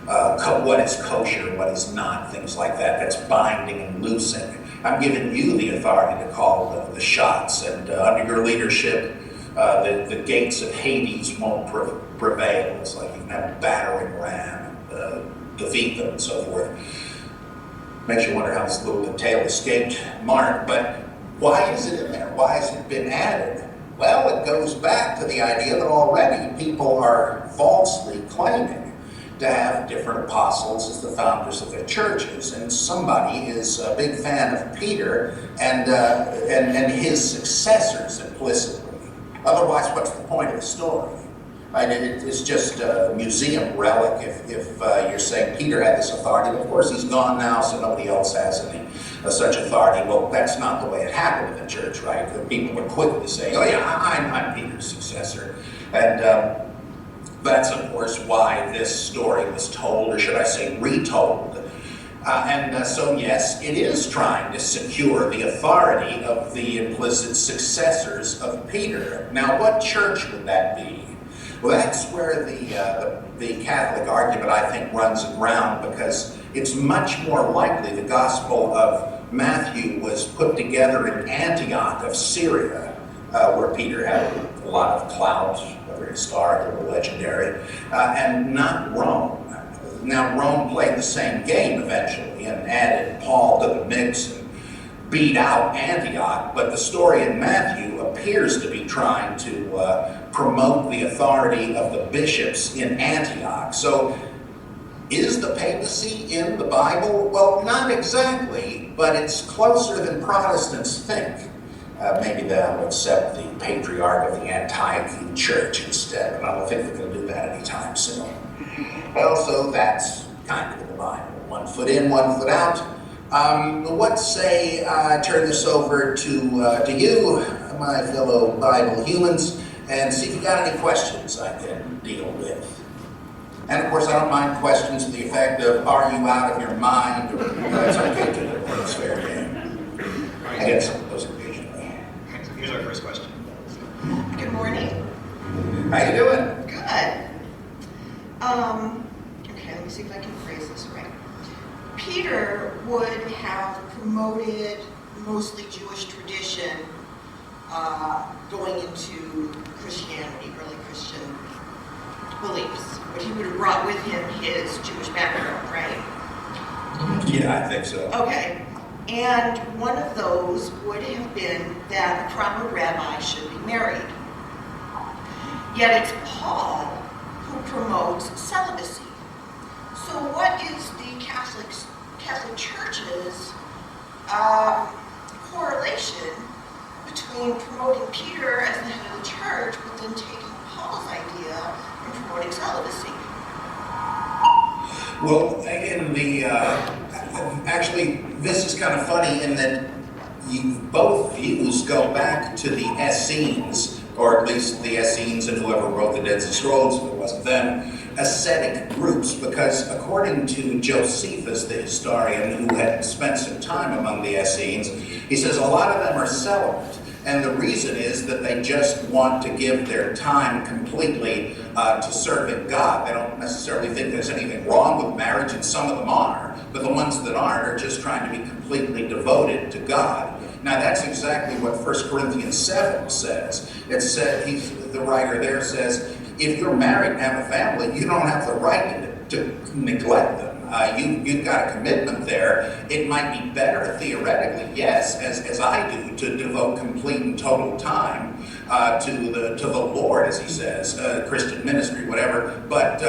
B: What is kosher, what is not, things like that. That's binding and loosing. I'm giving you the authority to call the shots, and under your leadership, the gates of Hades won't prevail. It's like you can have a battering ram, defeat them, and so forth. Makes you wonder how this little detail escaped Mark, but why is it in there? Why has it been added? Well, it goes back to the idea that already people are falsely claiming to have different apostles as the founders of their churches, and somebody is a big fan of Peter and his successors implicitly. Otherwise, what's the point of the story? Right? It's just a museum relic if you're saying Peter had this authority. Of course, he's gone now, so nobody else has any such authority. Well, that's not the way it happened in the church, right? The people are quick to say, oh yeah, I'm Peter's successor. And that's, of course, why this story was told, or should I say retold. So, yes, it is trying to secure the authority of the implicit successors of Peter. Now, what church would that be? Well, that's where the Catholic argument, I think, runs aground, because it's much more likely the Gospel of Matthew was put together in Antioch of Syria, where Peter had a lot of clout, whether historic or legendary, and not Rome. Now, Rome played the same game eventually and added Paul to the mix and beat out Antioch, but the story in Matthew appears to be trying to promote the authority of the bishops in Antioch. So, is the papacy in the Bible? Well, not exactly, but it's closer than Protestants think. Maybe they'll accept the patriarch of the Antiochian church instead, but I don't think they're going to do that anytime soon. Well, so that's kind of in the Bible. One foot in, one foot out. What say I turn this over to you, my fellow Bible humans, and see if you got any questions I can deal with. And of course, I don't mind questions to the effect of, are you out of your mind? Or that's okay too. It's fair game. I get some of those occasionally.
A: So here's our first question.
D: Good morning.
B: How you doing?
D: Good. Okay, let me see if I can phrase this right. Peter would have promoted mostly Jewish tradition going into Christianity, early Christian beliefs. But he would have brought with him his Jewish background, right?
B: Yeah, I think so.
D: Okay. And one of those would have been that a proper rabbi should be married. Yet it's Paul who promotes celibacy. So what is the Catholic Church's correlation between promoting Peter as the head of the church, but then taking Paul's idea and promoting celibacy?
B: Well, in the actually, this is kind of funny in that both views go back to the Essenes, or at least the Essenes and whoever wrote the Dead Sea Scrolls, if it wasn't them, ascetic groups, because according to Josephus, the historian who had spent some time among the Essenes, he says a lot of them are celibate. And the reason is that they just want to give their time completely to serving God. They don't necessarily think there's anything wrong with marriage, and some of them are, but the ones that aren't are just trying to be completely devoted to God. Now that's exactly what 1 Corinthians 7 says. It said, the writer there says, if you're married and have a family, you don't have the right to neglect them. You've got a commitment there. It might be better, theoretically, yes, as I do, to devote complete and total time to the Lord, as he says, Christian ministry, whatever. But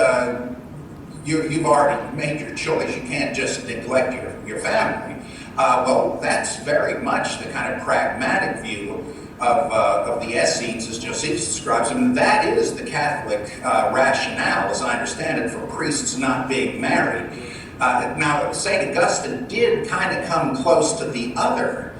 B: you've already made your choice. You can't just neglect your family. Well, that's very much the kind of pragmatic view of the Essenes, as Josephus describes them. And that is the Catholic rationale, as I understand it, for priests not being married. Now, St. Augustine did kind of come close to the other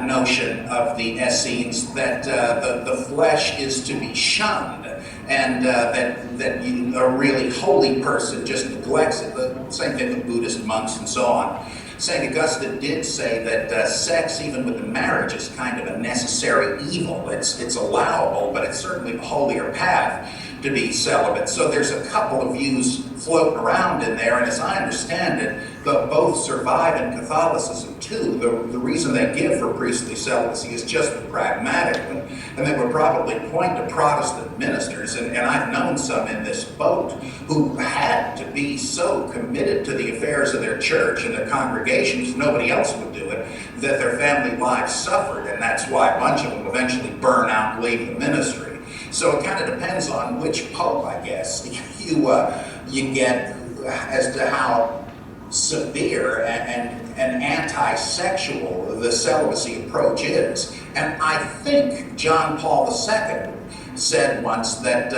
B: notion of the Essenes, that the flesh is to be shunned, and that a really holy person just neglects it. The same thing with Buddhist monks and so on. St. Augustine did say that sex, even within marriage, is kind of a necessary evil. It's allowable, but it's certainly the holier path to be celibate. So there's a couple of views floating around in there, and as I understand it, both survive in Catholicism too. The reason they give for priestly celibacy is just the pragmatic one, and they would probably point to Protestant ministers, and I've known some in this boat who had to be so committed to the affairs of their church and their congregations, nobody else would do it, that their family lives suffered, and that's why a bunch of them eventually burn out and leave the ministry. So it kind of depends on which pope, I guess, you get as to how severe and anti-sexual the celibacy approach is. And I think John Paul II said once that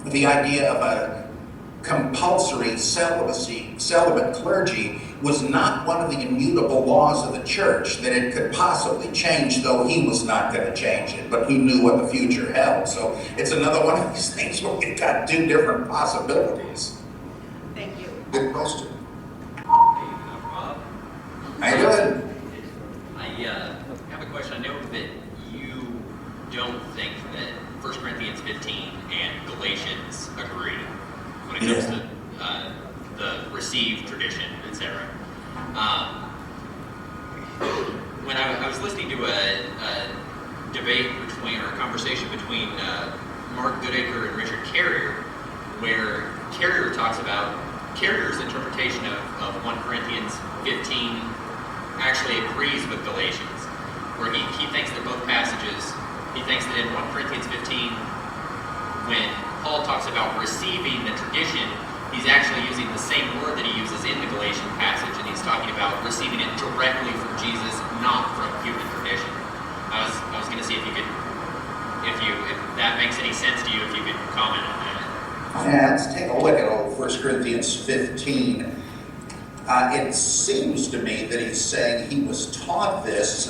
B: the idea of a compulsory celibate clergy was not one of the immutable laws of the church, that it could possibly change, though he was not going to change it, but he knew what the future held. So it's another one of these things where we've got two different possibilities.
D: Thank you.
B: Good question.
E: Rob.
B: How you doing?
E: I have a question. I know that you don't think that 1 Corinthians 15 and Galatians agree when it comes to the received tradition, etc. When I was listening to a debate between, or a conversation between Mark Goodacre and Richard Carrier, where Carrier talks about Carrier's interpretation of 1 Corinthians 15 actually agrees with Galatians, where he thinks that both passages, he thinks that in 1 Corinthians 15, when Paul talks about receiving the tradition, he's actually using the same word that he uses in the Galatian passage, and he's talking about receiving it directly from Jesus, not from human tradition. I was going to see if that makes any sense to you, if you could comment on that.
B: Yeah, let's take a look at old 1 Corinthians 15. It seems to me that he's saying he was taught this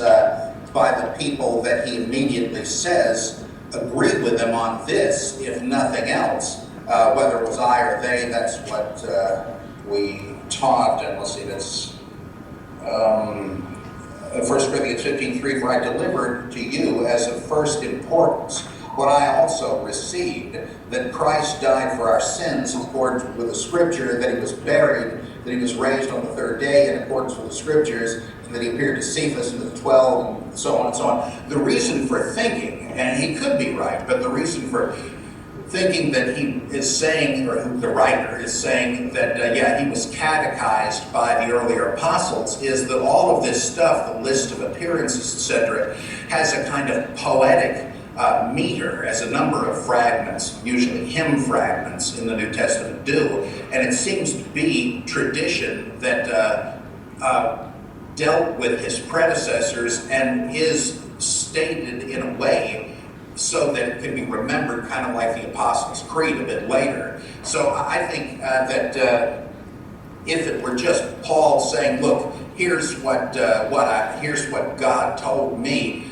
B: by the people that he immediately says agreed with him on this, if nothing else. Whether it was I or they, that's what we taught. And let's see, that's 1 Corinthians 15:3, for I delivered to you as of first importance what I also received, that Christ died for our sins in accordance with the Scripture, that he was buried, that he was raised on the third day in accordance with the Scriptures, and that he appeared to Cephas and to the 12, and so on and so on. The reason for thinking, and he could be right, but the reason for thinking that he is saying, or the writer is saying that, he was catechized by the earlier apostles, is that all of this stuff, the list of appearances, etc., has a kind of poetic meter, as a number of fragments, usually hymn fragments in the New Testament do, and it seems to be tradition that dealt with his predecessors and is stated in a way so that it can be remembered, kind of like the Apostles' Creed a bit later. So I think that if it were just Paul saying, look, here's what God told me,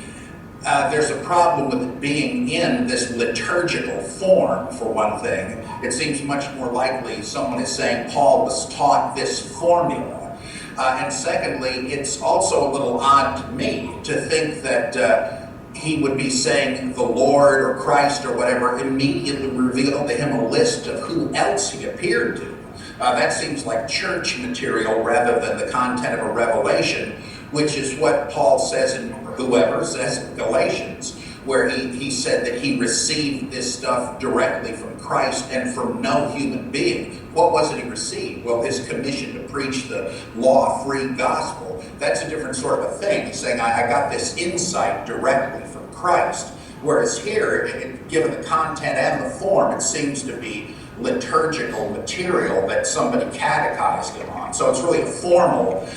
B: there's a problem with it being in this liturgical form, for one thing. It seems much more likely someone is saying Paul was taught this formula. And secondly, it's also a little odd to me to think that he would be saying the Lord or Christ or whatever immediately revealed to him a list of who else he appeared to. That seems like church material rather than the content of a revelation, which is what Paul says, or whoever says in Galatians, where he said that he received this stuff directly from Christ and from no human being. What was it he received? Well, his commission to preach the law-free gospel. That's a different sort of a thing. He's saying, I got this insight directly from Christ. Whereas here, given the content and the form, it seems to be liturgical material that somebody catechized him on. So it's really a formal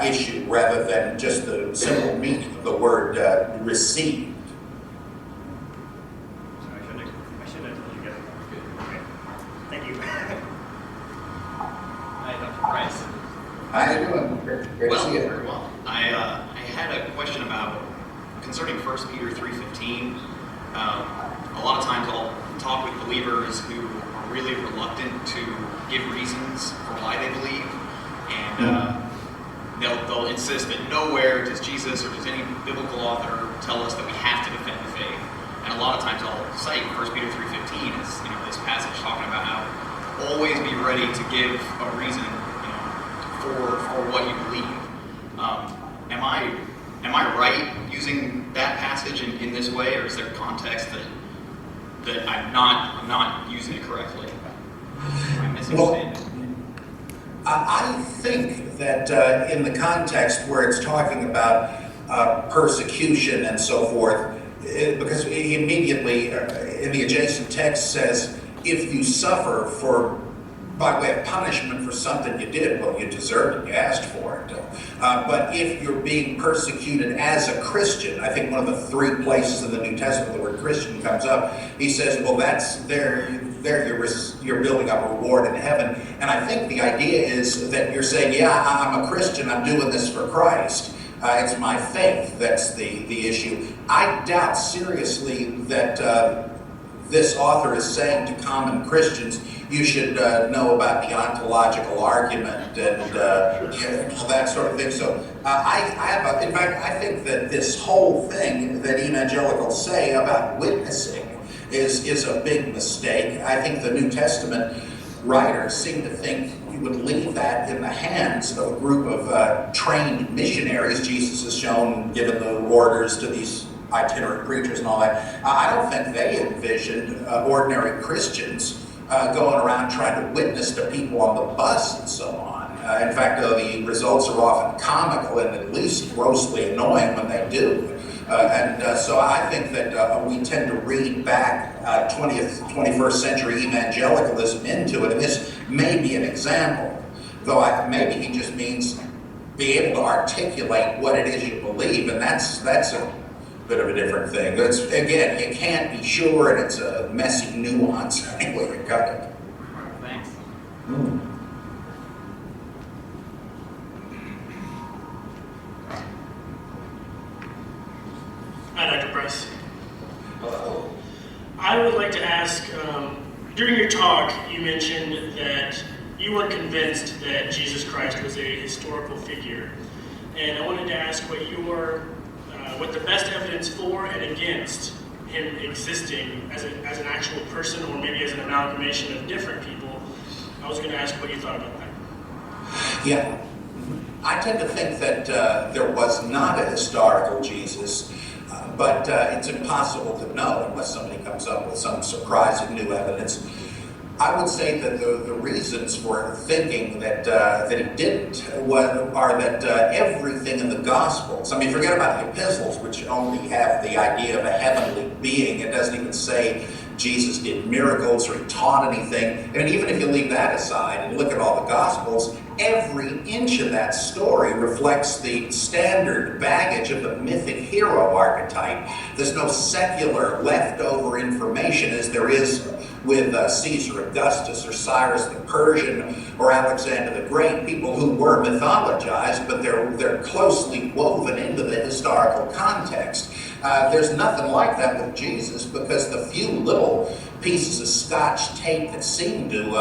B: issue rather than just the simple meaning of the word received.
F: I should have told you guys. Okay. Thank you.
E: Hi, Dr. Price.
B: How you doing? Great to see you.
E: Very well. I had a question about concerning 1 Peter 3:15. A lot of times I'll talk with believers who are really reluctant to give reasons for why they believe, and they'll insist that nowhere does Jesus or does any biblical author tell us that we have to defend the faith. And a lot of times I'll cite 1 Peter 3:15 as this passage talking about how always be ready to give a reason for what you believe. Am I right using that passage in this way, or is there context that I'm not using it correctly? Am I misunderstanding?
B: I think that in the context where it's talking about persecution and so forth, because he immediately in the adjacent text says, if you suffer by way of punishment for something you did, well, you deserved it, you asked for it. But if you're being persecuted as a Christian, I think one of the 3 places in the New Testament the word Christian comes up, he says, well, that's there you're building up a reward in heaven. And I think the idea is that you're saying, yeah, I'm a Christian, I'm doing this for Christ. It's my faith that's the issue. I doubt seriously that this author is saying to common Christians, you should know about the ontological argument and that sort of thing. So in fact, I think that this whole thing that evangelicals say about witnessing is a big mistake. I think the New Testament writers seem to think you would leave that in the hands of a group of trained missionaries. Jesus has shown, given the orders to these itinerant preachers and all that. I don't think they envisioned ordinary Christians going around trying to witness to people on the bus and so on. In fact, the results are often comical and at least grossly annoying when they do. So I think that we tend to read back 20th, 21st century evangelicalism into it, and this may be an example, though maybe he just means be able to articulate what it is you believe, and that's a bit of a different thing. That's, again, you can't be sure, and it's a messy nuance anyway you cut it.
E: Thanks.
F: Hi, Dr. Price.
B: Hello.
F: I would like to ask, during your talk, you mentioned that you weren't convinced that Jesus Christ was a historical figure. And I wanted to ask what the best evidence for and against him existing as an actual person, or maybe as an amalgamation of different people. I was going to ask what you thought about that.
B: Yeah. I tend to think that there was not a historical Jesus, but it's impossible to know unless somebody comes up with some surprising new evidence. I would say that the reasons for thinking that he didn't are that everything in the Gospels, I mean, forget about the epistles, which only have the idea of a heavenly being. It doesn't even say Jesus did miracles or he taught anything. And even if you leave that aside and look at all the Gospels, every inch of that story reflects the standard baggage of the mythic hero archetype. There's no secular leftover information as there is with Caesar Augustus or Cyrus the Persian or Alexander the Great, people who were mythologized, but they're closely woven into the historical context. There's nothing like that with Jesus, because the few little pieces of Scotch tape that seem to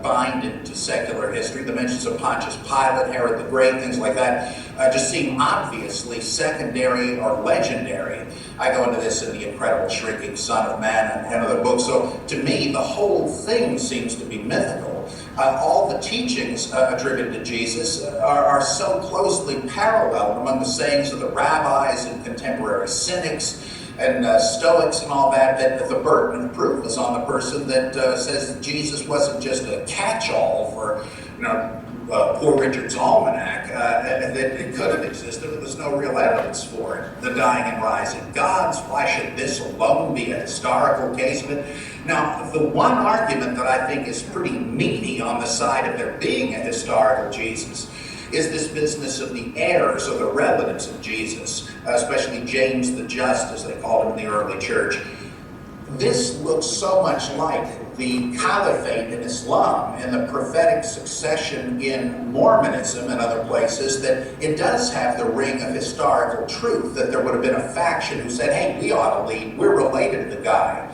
B: bind into secular history, the mentions of Pontius Pilate, Herod the Great, things like that, just seem obviously secondary or legendary. I go into this in The Incredible Shrinking Son of Man and other books. So to me, the whole thing seems to be mythical. All the teachings attributed to Jesus are so closely paralleled among the sayings of the rabbis and contemporary cynics and Stoics and all that, that the burden of proof is on the person that says that Jesus wasn't just a catch-all for, Poor Richard's Almanac, that it could have existed, but there's no real evidence for it. The dying and rising gods, why should this alone be a historical case of it? Now, the one argument that I think is pretty meaty on the side of there being a historical Jesus is this business of the heirs or the relatives of Jesus, especially James the Just, as they called him in the early church. This looks so much like the caliphate in Islam and the prophetic succession in Mormonism and other places that it does have the ring of historical truth, that there would have been a faction who said, hey, we ought to lead, we're related to the guy.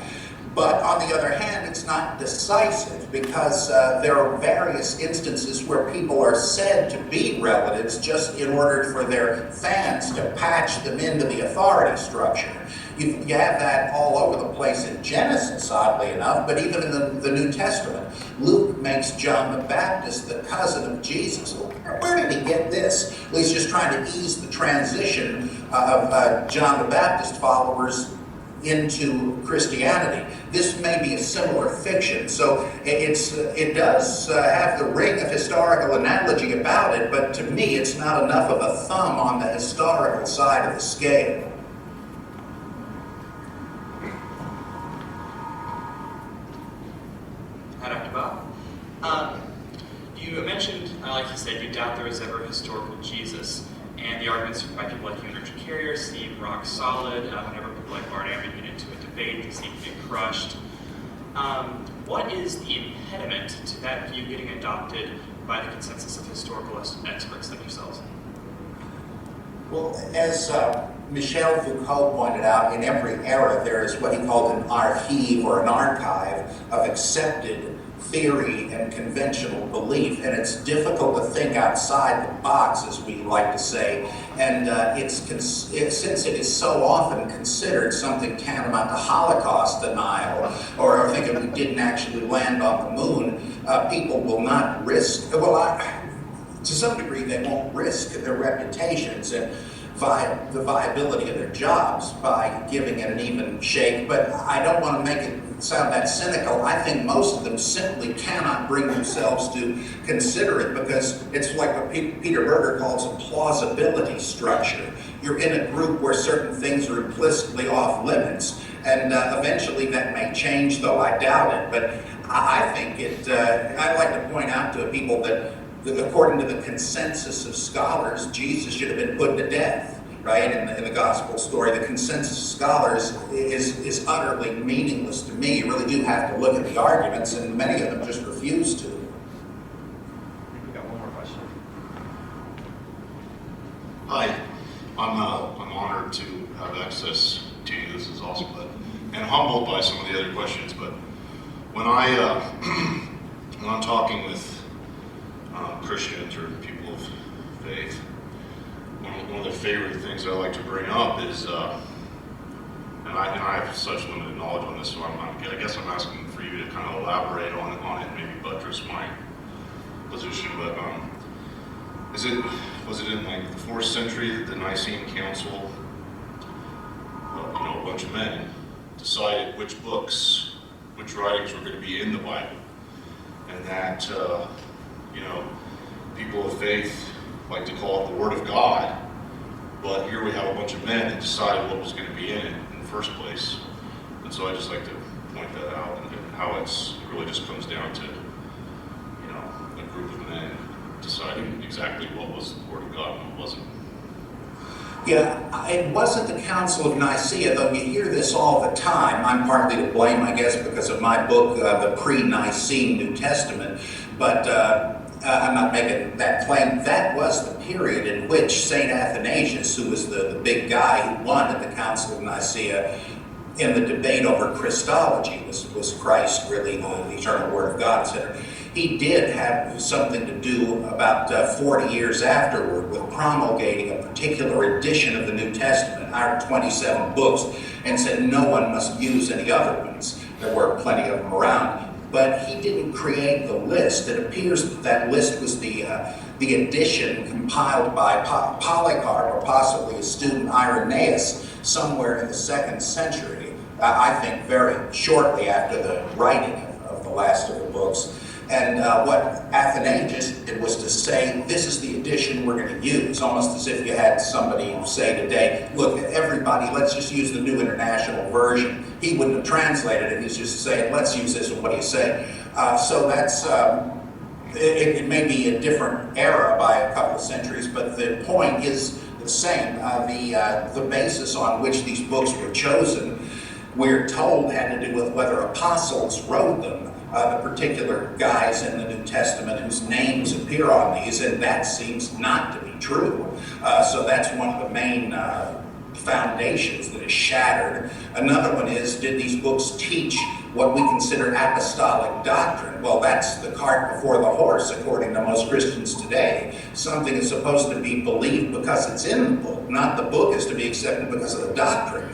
B: But on the other hand, it's not decisive, because there are various instances where people are said to be relatives just in order for their fans to patch them into the authority structure. You have that all over the place in Genesis, oddly enough, but even in the New Testament. Luke makes John the Baptist the cousin of Jesus. Where did he get this? Well, he's just trying to ease the transition of John the Baptist followers into Christianity. This may be a similar fiction, so it does have the ring of historical analogy about it, but to me it's not enough of a thumb on the historical side of the scale.
E: Hi, Dr. Bob. You mentioned, like you said, you doubt there was ever a historical Jesus, and the arguments by people like you and Richard Carrier seem rock solid. Whenever people like Bart Ehrman get into a debate, they seem to get crushed. What is the impediment to that view getting adopted by the consensus of historical experts like yourselves?
B: Well, as Michel Foucault pointed out, in every era there is what he called an archive or an archive of accepted theory and conventional belief, and it's difficult to think outside the box, as we like to say, and since it is so often considered something tantamount to Holocaust denial, or thinking we didn't actually land on the moon, people will not risk, to some degree they won't risk their reputations and the viability of their jobs by giving it an even shake, but I don't want to make it sound that cynical. I think most of them simply cannot bring themselves to consider it, because it's like what Peter Berger calls a plausibility structure. You're in a group where certain things are implicitly off limits, and eventually that may change, though I doubt it. But I think I'd like to point out to people that according to the consensus of scholars, Jesus should have been put to death, right? In the gospel story, the consensus of scholars is utterly meaningless to me. You really do have to look at the arguments, and many of them just refuse to.
E: We've got one more question.
G: Hi, I'm honored to have access to you. This is awesome, and humbled by some of the other questions. But when I'm talking with Christians or people of faith, one of the favorite things I like to bring up is, and I have such limited knowledge on this, so I guess I'm asking for you to kind of elaborate on it, maybe buttress my position. But was it in like the 4th century that the Nicene Council, a bunch of men decided which writings were going to be in the Bible, and that people of faith like to call it the Word of God, but here we have a bunch of men that decided what was going to be in it in the first place. And so I just like to point that out, and how it really just comes down to a group of men deciding exactly what was the Word of God and what wasn't.
B: Yeah, it wasn't the Council of Nicaea, though you hear this all the time. I'm partly to blame, I guess, because of my book, The Pre-Nicene New Testament, but I'm not making that claim. That was the period in which St. Athanasius, who was the big guy who won at the Council of Nicaea in the debate over Christology, was Christ really the eternal Word of God, etc. He did have something to do about 40 years afterward with promulgating a particular edition of the New Testament, our 27 books, and said no one must use any other ones. There were plenty of them around. But he didn't create the list. It appears that that list was the edition compiled by Polycarp, or possibly his student Irenaeus, somewhere in the 2nd century, I think very shortly after the writing of the last of the books. And what Athanasius did was to say, this is the edition we're going to use, almost as if you had somebody say today, look, everybody, let's just use the New International Version. He wouldn't have translated it, he's just saying, let's use this, and what do you say? So that's, it may be a different era by a couple of centuries, but the point is the same. The basis on which these books were chosen, we're told, had to do with whether apostles wrote them. The particular guys in the New Testament whose names appear on these, and that seems not to be true. So that's one of the main foundations that is shattered. Another one is, did these books teach what we consider apostolic doctrine? Well, that's the cart before the horse, according to most Christians today. Something is supposed to be believed because it's in the book, not the book is to be accepted because of the doctrine.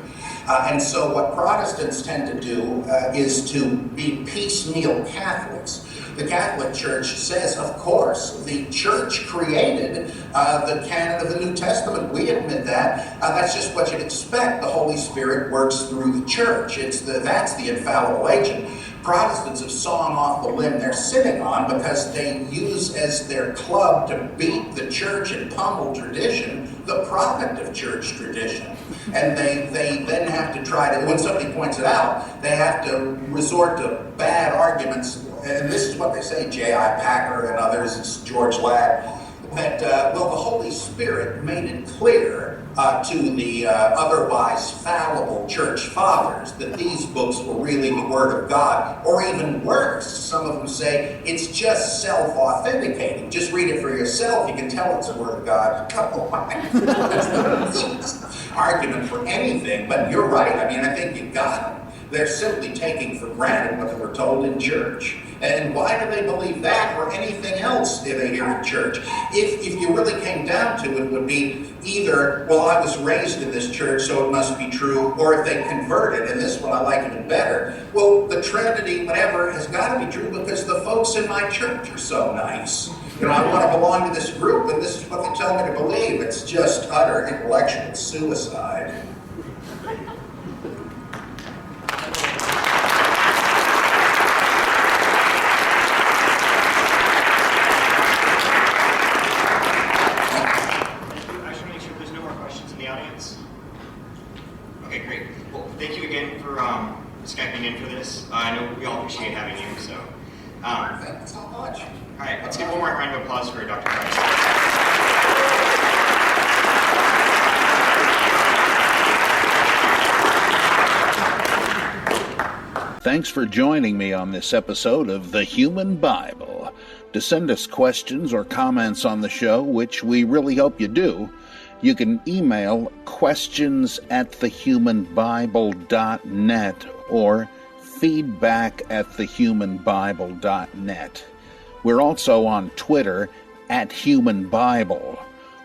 B: And so what Protestants tend to do is to be piecemeal Catholics. The Catholic Church says, of course, the Church created the canon of the New Testament. We admit that. That's just what you'd expect. The Holy Spirit works through the Church. That's the infallible agent. Protestants have sawn off the limb they're sitting on because they use as their club to beat the Church and pummel tradition, the product of Church tradition. And they then have to try to, when somebody points it out, they have to resort to bad arguments. And this is what they say, J.I. Packer and others, it's George Ladd, that, the Holy Spirit made it clear to the otherwise fallible church fathers that these books were really the Word of God, or even worse, some of them say it's just self-authenticating. Just read it for yourself, you can tell it's the Word of God. Come on. That's the argument for anything, but you're right. I mean, I think you got them. They're simply taking for granted what they were told in church. And why do they believe that or anything else if they hear in church? If you really came down to it, it would be either, well, I was raised in this church, so it must be true, or if they converted, and this one I like even better, well, the Trinity, whatever, has got to be true because the folks in my church are so nice. You know, I want to belong to this group, and this is what they tell me to believe. It's just utter intellectual suicide.
A: Okay, great. Well, thank you again for Skyping in for this. I know we all appreciate having you, so.
B: Thanks so much.
A: All right, let's give one more round of applause for Dr. Price.
C: Thanks for joining me on this episode of The Human Bible. To send us questions or comments on the show, which we really hope you do, you can email questions@thehumanbible.net or feedback@thehumanbible.net. We're also on Twitter @HumanBible,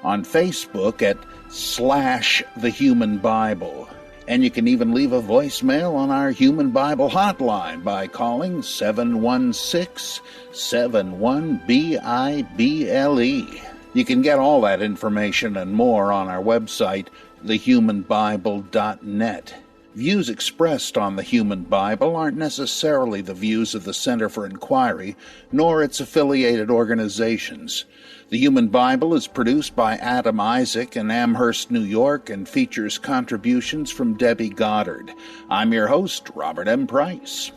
C: on Facebook @/TheHumanBible. And you can even leave a voicemail on our Human Bible hotline by calling 716-71-BIBLE. You can get all that information and more on our website, thehumanbible.net. Views expressed on the Human Bible aren't necessarily the views of the Center for Inquiry, nor its affiliated organizations. The Human Bible is produced by Adam Isaac in Amherst, New York, and features contributions from Debbie Goddard. I'm your host, Robert M. Price.